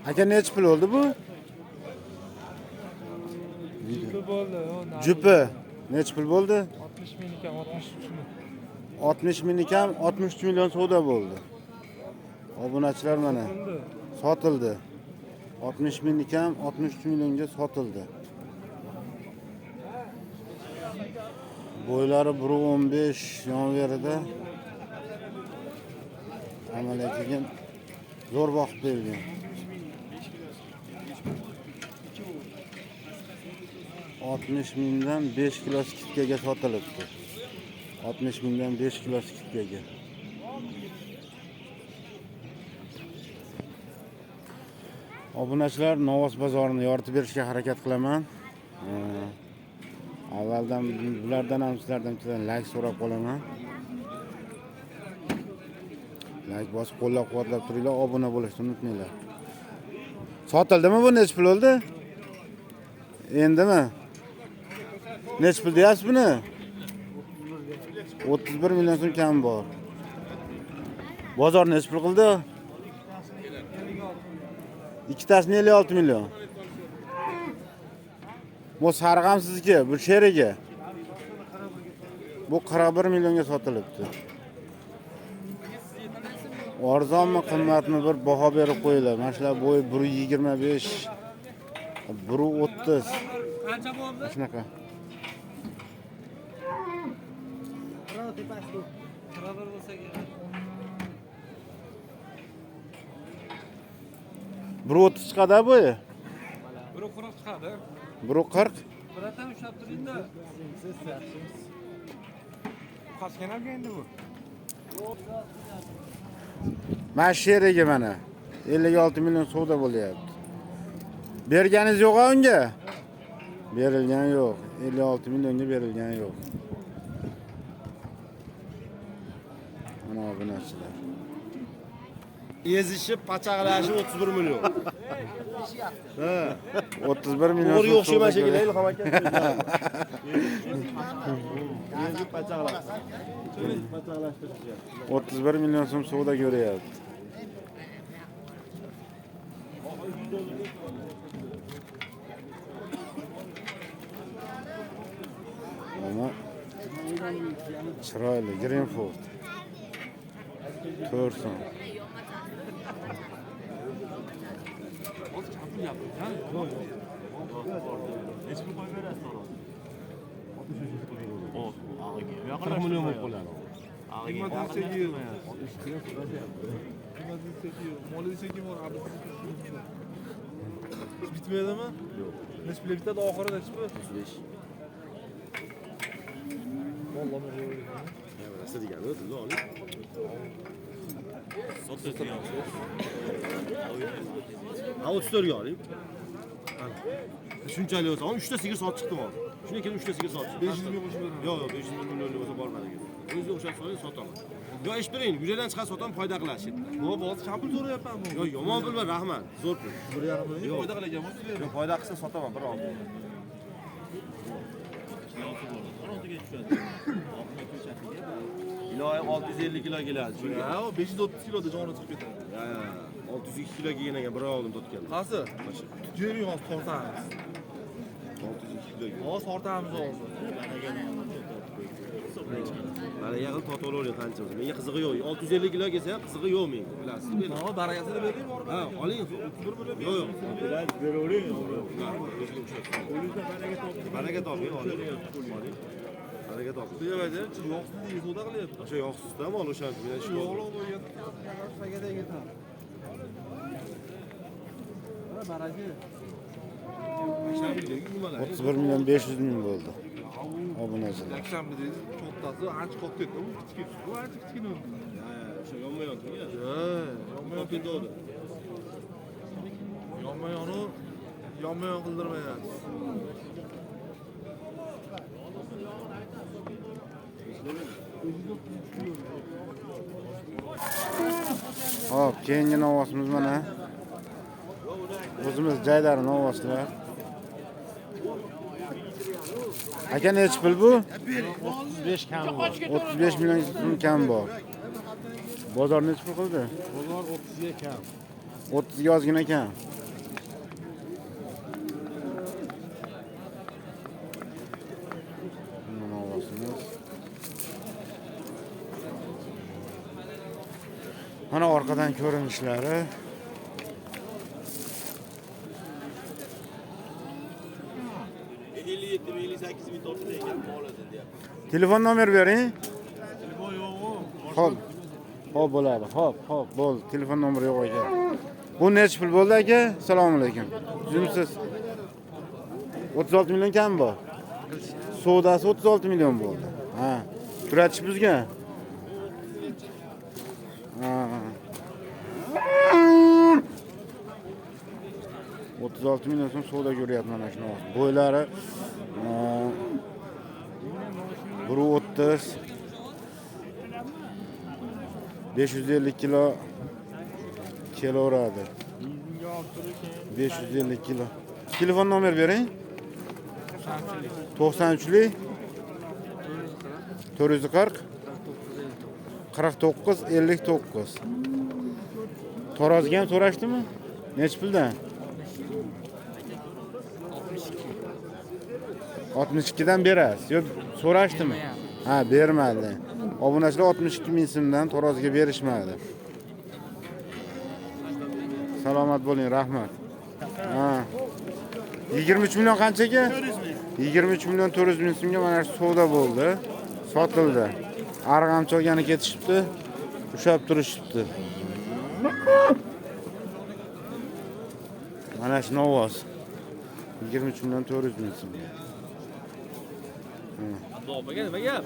Aka necha pul oldi bu? Jupi bo'ldi. Jupi necha pul bo'ldi? 60 ming ekan, 63 ming. 60 ming ekan, 63 million savdo bo'ldi. Obunachilar mana sotildi. 60 ming ekan, 63 millionga sotildi. Bo'ylari 1.15 yonverida. Amaliyotiga zo'r vaqt bergan. 60 mingdan 5 kilo skidkaga sotilibdi. 60 mingdan 5 kilo skidkaga. Obunachilar Novos bozorini yoritib berishga harakat qilaman. Avvaldan bulardan ham sizlardan bittadan like so'rab qolaman. Like bosib qo'llab-quvvatlab turinglar, obuna bo'lishni unutmanglar. Sotildimi bu? Necha pul oldi? Endimi? Necha pul deyapsiz buni? 31 million so'm kam bor. Bozor necha pul qildi? Ikkitasini 56 million. Bu sarg'am sizniki, bu sheriga. Bu 41 millionga sotilibdi. Arzonmi, qimmatmi bir baho berib qo'yinglar. Mana shular bo'yi 1.25, 1.30. Qancha bo'ldi? Shunaqa. Barabar bo'lsa kerak. 1.30 chiqadi bo'yi. 1.40 chiqadi. 1.40. Biratan ushlab turingda. Qas kanalga endi bu. Mana sheriga mana 56 million savdo bo'lyapti. Berganingiz yo'q unga? Berilgan yo'q. 56 millionga berilgan yo'q. Mana obunachilar. Ezishib, pachaqlashi 31 million. Ha. 31 million. To'g'ri yo'q shema shekilli Ilhom aka. Ezib pachaqlash. 31 million so'm savdo ko'ryapti. Mana chiroyli Greenfield. 4 so'm. Million bo'lib qoladi. Bitmaydimi? Yo'q. Necha pul bitadi oxirida necha pul? 35. Vallahi Nasıl degani o'tdi, oling. Sotdi. Ha, 34 ga oling. Shunchalik olsa, 3 ta sigir sotib chiqdim hozir. Shundan keyin 3 ta sigir sotib. 500 ming qo'shib beraman. Yo'q, 500 million bo'lsa bormadi. O'ziga o'xshab soling, sotaman. Yo, eshittiring, yuzadan chiqar sotaman, foyda qilasiz. Bu boz kam pul so'rayapman bu. Yo, yomon pulman, rahmat. Zo'r pul. 1.5 million foyda qilagan bo'lsa Yo, foyda qilsa sotaman, bir oldi. Ilohi 650 kilo keladi. Ha, 530 kiloda joni chiqib ketadi. Ya, 602 kilo kelgan ekan, bir oldim tutgan. Qaysi? Tuturing hozir tortamiz. 602 kilo. Hozir tortamiz hozir. Mana yaqin totib olavering qancha bo'lsa. Menga qizig'i yo'q. 650 kilo kelsa ham qizig'i yo'q menga. Bilasiz, bering. Ha, barakasini bering bormi? Ha, oling. 31 million. Yo'q, yo'q. Beravering. Baraka toping, oling. Baraka toping. Tegadi, yo'qsiz savdo qilyapti. O'sha yo'qsizda mol o'shani men shu. Yo'qlar bo'lgan. Sagaday ketadi. Mana baraka. 31 million 500 ming bo'ldi. Obunachilar. Yakshanba deysiz, cho'ttasi ancha qolib ketdi. U kichik. Bu ancha kichkina. O'sha yonma-yon-ku. Yonma-yon ketdi. Yonma-yon qildirmayapsiz. Hop, keyingi novosimiz mana. O'zimiz Jaydar novoslar. Aka necha pul bu? 35 kam bor. 35 million so'm kam bor. Bozor necha pul qildi? Bozor 30 ga kam. 30 ga ozgina kam. Arkadan ko'rinishlari. Telefon nomer bering. Hop. Hop bo'ladi. Hop, bo'ldi. Telefon nomeri yo'q ekan. Bu necha pul bo'ldi aka? Assalomu alaykum. Jumsiz. 36 million kam bor. Sodasi 36 million bo'ldi. Ha. Turatish bizga. Ha. 36 million so'm savdo ko'ryapman mana shuni. Bo'ylari 1.30 550 kilo kelaveradi. 550 kilo. Telefon nomer bering. 93lik 440 49 59. Taroziga ham so'rashdimi? Necha puldan? 62 dan berasiz. Yo'q, so'rashdimi? Ha, bermadi. Obunachilar 62 ming so'mdan taroziga berishmadi. Salomat bo'ling, rahmat. Ha. 23 million qanchaga? 23 million 400 ming so'mga mana shu savdo bo'ldi. Sotildi. Arg'amchi olgani ketishibdi. Ushab turishibdi. Mana shu ovoz. 23 million 400 ming so'mga. Babaga nima gap?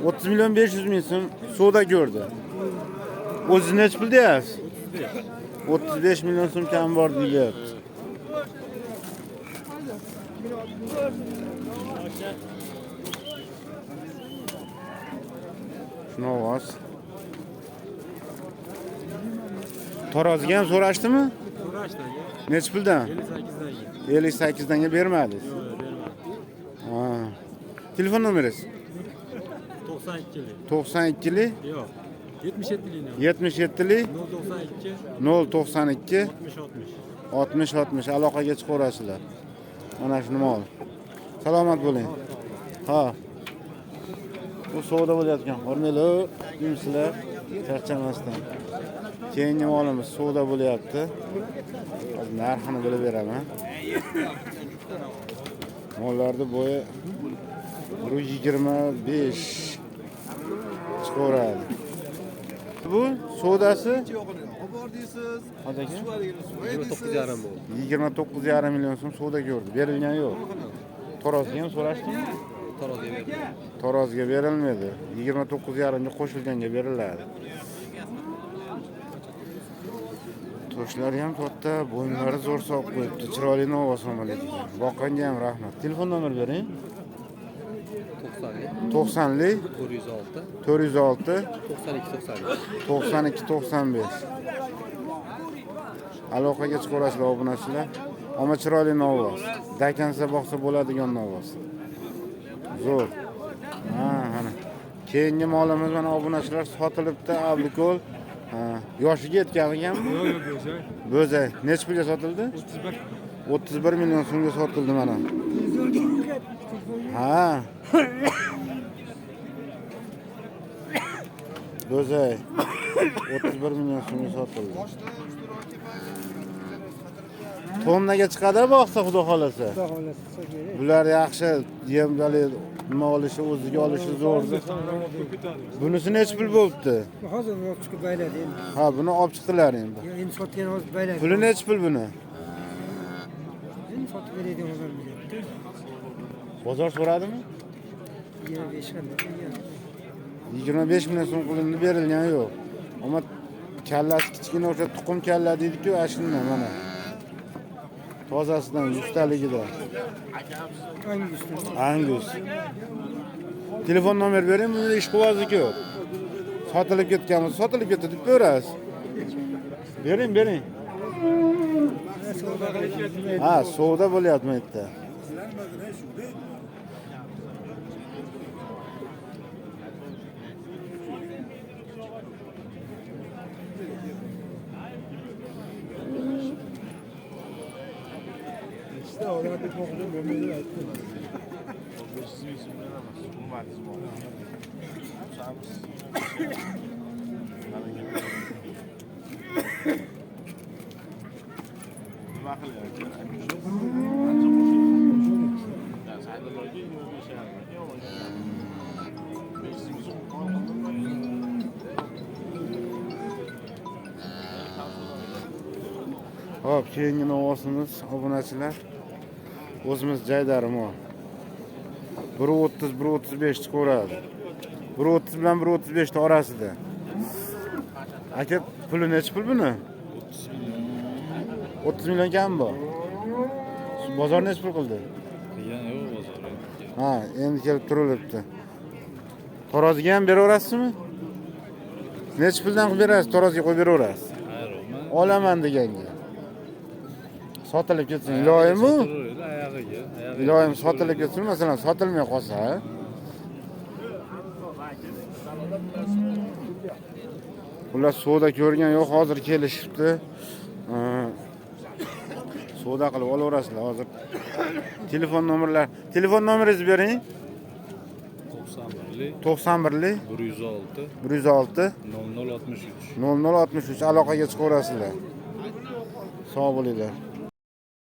30 million 500 ming so'm savdo ko'rdi. O'zi necha pul deyapsiz? 35 million so'm kam bor deyapti. Shuna ovoz. Taroziga ham so'rashdimi? So'rashdi. Necha puldan? 58 danga bermadingiz. Yo'q, bermadim. Ha. Telefon nomeringiz? 92lik. 92lik Yo'q. 77lik. 77lik 092 092 60 60 aloqaga chiqaverasizlar. Mana shu mol. Salomat bo'ling. Ha. Bu savdo bo'layotgan. Hormeli, yumsizlar, charchamasdan. Keyingi molimiz savdo bo'layapti. Hozir narxini bilib beraman. Mollarda bo'yi 125 chiqaveradi. Bu savdosi 29,5 bo'ldi. 29,5 million so'm savdo ko'rdi. Berilgan yo'q. Taroziga ham so'rashdimi? Taroziga berdi. Taroziga berilmadi. 29,5 ga qo'shilganga beriladi. Toshlari ham katta, bo'ynlari zo'r solib qo'yibdi. Chiroyli ovoz omalar ekan. Boqqanga ham rahmat. Telefon nomer bering. 90lik 406 92 95. Aloqaga chiqaverasizlar obunachilar. Ammo chiroyli ovoz. Dakansa boqsa bo'ladigan ovoz. Zo'r. Ha, mana. Keyingi molimiz mana obunachilar sotilibdi, Abdukol. Ha, yoshiga yetgan ekanmi? Yo'q, bo'zay. Bo'zay. Necha pulga sotildi? 31 million so'mga sotildi mana. Ha. Bo'zay. 31 million so'mga sotildi. Tonnaga chiqadi boqsa xudo xolasa. Xudo xolasa. Bular yaxshi yemgali nima olishi, o'ziga olishi zo'r. Bunisi necha pul bo'libdi? Hozir olib chiqib bayladi endi. Ha, buni olib chiqdilar endi. Endi sotgan hozir bayladi. Puli necha pul buni? Endi sotib beradigan odam deyapti. Bozor so'radimi? 25 qanday? 25 million so'm pulini berilgan yo'q. Ammo kallasi kichkina o'sha tuxum kalla deydi-ku, ashuna mana. Tozasidan, ustaligida. Angus. Telefon nomer bering, bunda ish qivozi ko'p. Sotilib ketganmiz, sotilib ketdi deb berasiz. Bering. Ha, savdo bo'lyapti bu yerda. Hop, keyingi novvosimiz obunachilar. O'zimiz jaydarim o. 1.30 1.35 chiqaveradi. 1.30 bilan 1.35 ta orasida. Aka, puli necha pul buni? 30 million kam bu. Bozor necha pul qildi? Yana yo'q bozor. Ha, endi kelib turilibdi. Taroziga ham beraverasizmi? Necha puldan qilib berasiz? Taroziga qo'yib beraverasiz. Hayron. Olaman deganga. Sotilib ketsin, iloyim bu. Oyog'iga. Iloyim sotilib ketsin, masalan, sotilmay qolsa. Ular savdo ko'rgan yo'q, hozir kelishibdi. Savdo qilib olaverasizlar hozir. Telefon nomeringizni bering. 91lik 106 106 0063. 0063 aloqaga chiqaverasizlar. Sog' bo'linglar.